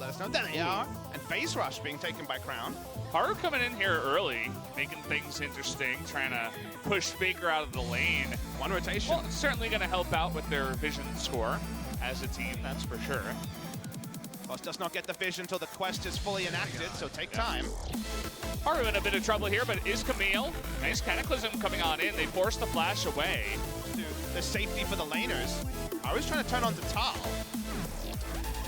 let us know. There they are. And phase rush being taken by Crown. Haru coming in here early, making things interesting, trying to push Faker out of the lane. One rotation. Well, it's certainly going to help out with their vision score as a team, that's for sure. Boss does not get the vision until the quest is fully enacted, so take time. Haru in a bit of trouble here, but is Camille. Nice Cataclysm coming on in. They force the flash away. The safety for the laners. Haru's trying to turn on to Tal.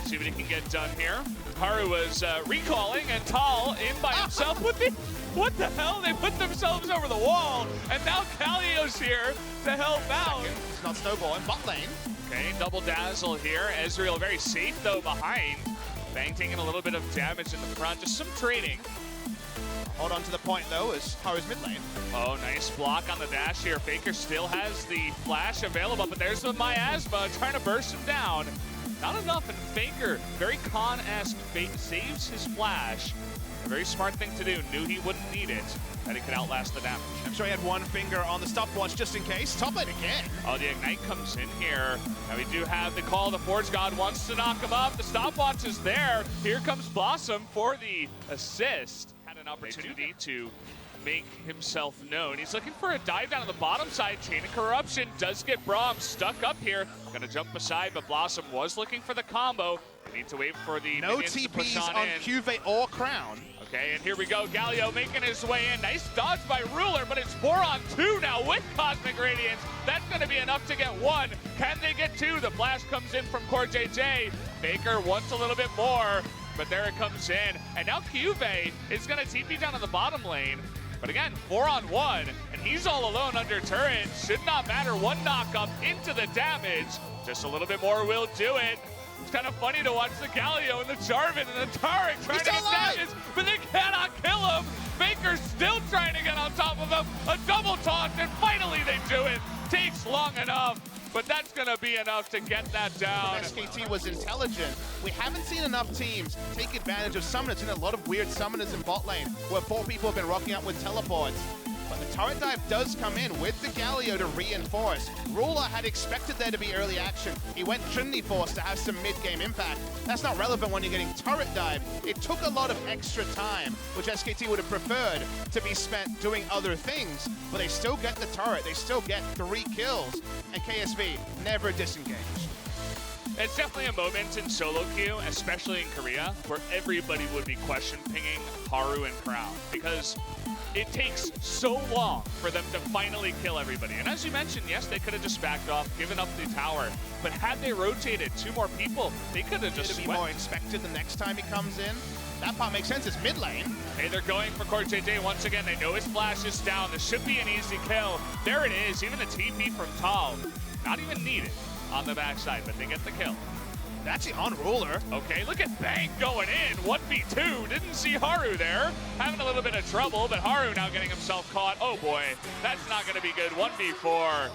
See what he can get done here. Haru was recalling, and Tal in by himself. What the hell? They put themselves over the wall, and now Kalio's here to help out. It's not snowballing. Bot lane. Okay, double dazzle here. Ezreal very safe though behind. Bang taking a little bit of damage in the front. Just some trading. Hold on to the point though as Haru's mid lane. Oh, nice block on the dash here. Faker still has the flash available, but there's the miasma trying to burst him down. Not enough, and Faker, very Con-esque, saves his flash. A very smart thing to do. Knew he wouldn't need it, that he could outlast the damage. I'm sure he had one finger on the stopwatch just in case. Top lane again. Oh, the Ignite comes in here. Now we do have the call. The Forge God wants to knock him up. The stopwatch is there. Here comes Blossom for the assist. Had an opportunity to make himself known. He's looking for a dive down on the bottom side. Chain of Corruption does get Braum stuck up here. Gonna jump aside, but Blossom was looking for the combo. We need to wait for the no minions to push TPs on on QV or Crown. Okay, and here we go. Galio making his way in. Nice dodge by Ruler, but it's 4-on-2 now with Cosmic Radiance. That's going to be enough to get one. Can they get two? The flash comes in from Core JJ. Baker wants a little bit more, but there it comes in. And now QV is going to TP down on the bottom lane. But again, 4-on-1, and he's all alone under turret. Should not matter. One knock up into the damage. Just a little bit more will do it. It's kind of funny to watch the Galio and the Jarvan and the Taric trying to get damage, but they cannot kill him. Baker's still trying to get on top of him. A double taunt, and finally they do it. Takes long enough, but that's going to be enough to get that down. SKT was intelligent. We haven't seen enough teams take advantage of summoners. Seen a lot of weird summoners in bot lane where 4 people have been rocking up with teleports. But the turret dive does come in with the Galio to reinforce. Ruler had expected there to be early action. He went Trinity Force to have some mid-game impact. That's not relevant when you're getting turret dive. It took a lot of extra time, which SKT would have preferred to be spent doing other things, but they still get the turret. They still get 3 kills, and KSV never disengaged. It's definitely a moment in solo queue, especially in Korea, where everybody would be question pinging Haru and Crown, because it takes so long for them to finally kill everybody. And as you mentioned, yes, they could have just backed off, given up the tower. But had they rotated 2 more people, they could have just be more expected the next time he comes in. That part makes sense. It's mid lane. Hey, they're going for Core JJ once again. They know his flash is down. This should be an easy kill. There it is. Even the TP from Tal. Not even needed on the backside, but they get the kill. Actually on Ruler. Okay, look at Bang going in. 1v2. Didn't see Haru there. Having a little bit of trouble, but Haru now getting himself caught. Oh boy, that's not going to be good. 1v4.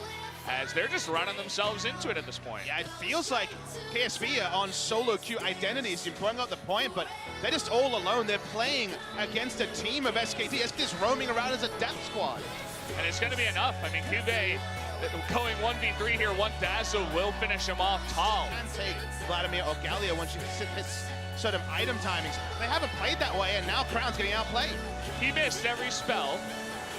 As they're just running themselves into it at this point. Yeah, it feels like KSV are on solo queue identities. You're pulling out the point, but they're just all alone. They're playing against a team of SKT. SKT is roaming around as a death squad. And it's going to be enough. I mean, QV going 1v3 here. One Dazzle will finish him off. Tal can take Vladimir or Galio when she hits certain item timings. They haven't played that way, and now Crown's getting outplayed. He missed every spell.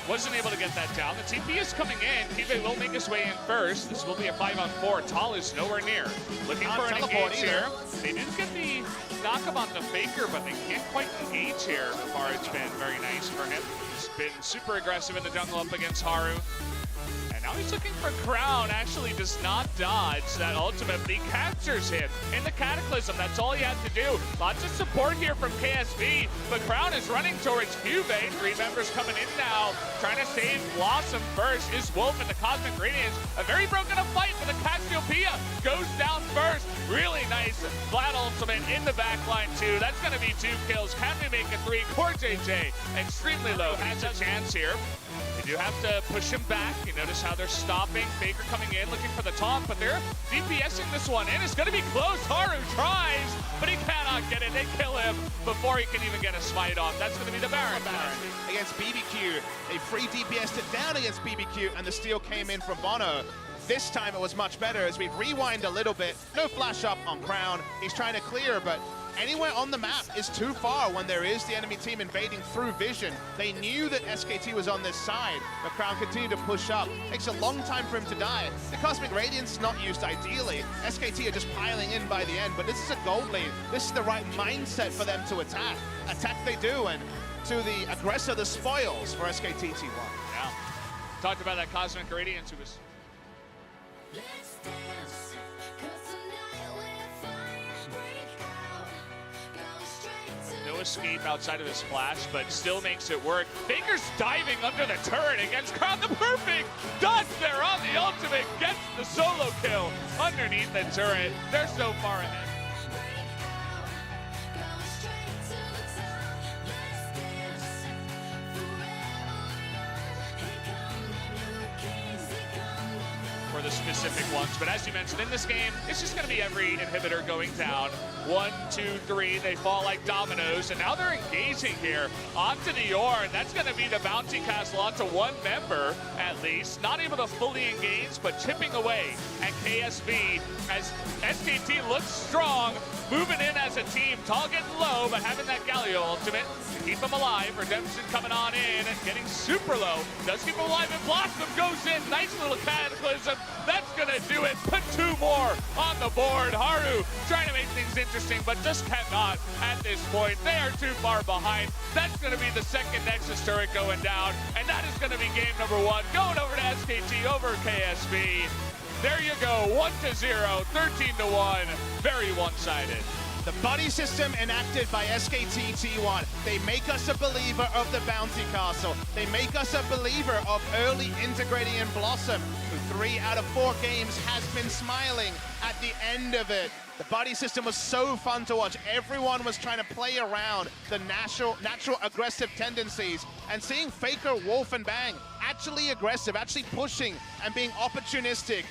Wasn't able to get that down. The TP is coming in. QV will make his way in first. This will be a 5-on-4. Tal is nowhere near. Looking for an engage here. They did get the knock-up onto Faker, but they can't quite engage here. So far, it's been very nice for him. He's been super aggressive in the jungle up against Haru. And now he's looking for Crown. Actually does not dodge. That ultimately captures him in the Cataclysm. That's all he had to do. Lots of support here from KSV, but Crown is running towards QV. 3 members coming in now, trying to save Blossom first. Is Wolf and the Cosmic Radiance. A very broken up fight, but the Cassiopeia goes down first. Really nice flat ultimate in the backline too. That's going to be 2 kills. Can we make it 3? Core JJ extremely low. Has a chance here. They do have to push him back. You notice how they're stopping. Faker coming in, looking for the taunt, but they're DPSing this one in. It's going to be close. Haru tries, but he cannot get it. They kill him before he can even get a smite off. That's going to be the Baron. Against BBQ. They free DPS'd it down against BBQ, and the steal came in from Bono. This time it was much better as we rewind a little bit. No flash up on Crown. He's trying to clear, but anywhere on the map is too far when there is the enemy team invading through vision. They knew that SKT was on this side, but Crown continued to push up. Takes a long time for him to die. The Cosmic Radiance not used ideally. SKT are just piling in by the end, but this is a gold lead. This is the right mindset for them to attack. Attack they do, and to the aggressor, the spoils for SKT T1. Yeah. Talked about that Cosmic Radiance who was... No escape outside of his splash, but still makes it work. Faker's diving under the turret against Crown. The perfect dodge there on the ultimate. Gets the solo kill underneath the turret. They're so far ahead. For the specific ones, but as you mentioned, in this game, it's just going to be every inhibitor going down. 1, 2, 3, they fall like dominoes, and now they're engaging here onto the Yorn. That's going to be the bounty castle onto one member, at least. Not able to fully engage, but chipping away at KSV as SKT looks strong, moving in as a team. Tall getting low, but having that Galio ultimate to keep him alive. Redemption coming on in and getting super low. Does keep him alive, and Blossom goes in. Nice little cataclysm. That's gonna do it. Put 2 more on the board. Haru trying to make things interesting, but just cannot at this point. They are too far behind. That's gonna be the second Nexus turret going down, and that is gonna be game number 1. Going over to SKT over KSV. There you go, 1-0, 13-1. Very one-sided. The buddy system enacted by SKT T1. They make us a believer of the bounty castle. They make us a believer of early integrating in Blossom, who 3 out of 4 games has been smiling at the end of it. The buddy system was so fun to watch. Everyone was trying to play around the natural aggressive tendencies, and seeing Faker, Wolf, and Bang actually aggressive, actually pushing and being opportunistic,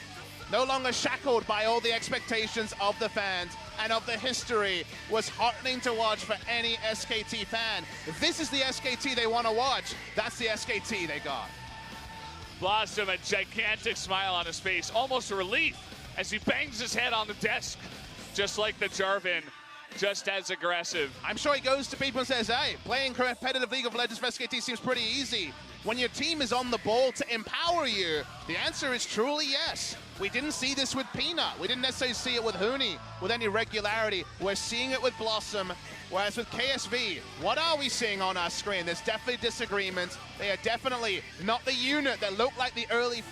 no longer shackled by all the expectations of the fans and of the history, was heartening to watch for any SKT fan. If this is the SKT they want to watch, that's the SKT they got. Blossom, a gigantic smile on his face, almost a relief as he bangs his head on the desk, just like the Jarvan, just as aggressive. I'm sure he goes to people and says, hey, playing competitive League of Legends for SKT seems pretty easy. When your team is on the ball to empower you, the answer is truly yes. We didn't see this with Peanut. We didn't necessarily see it with Huni with any regularity. We're seeing it with Blossom. Whereas with KSV, what are we seeing on our screen? There's definitely disagreements. They are definitely not the unit that looked like the early...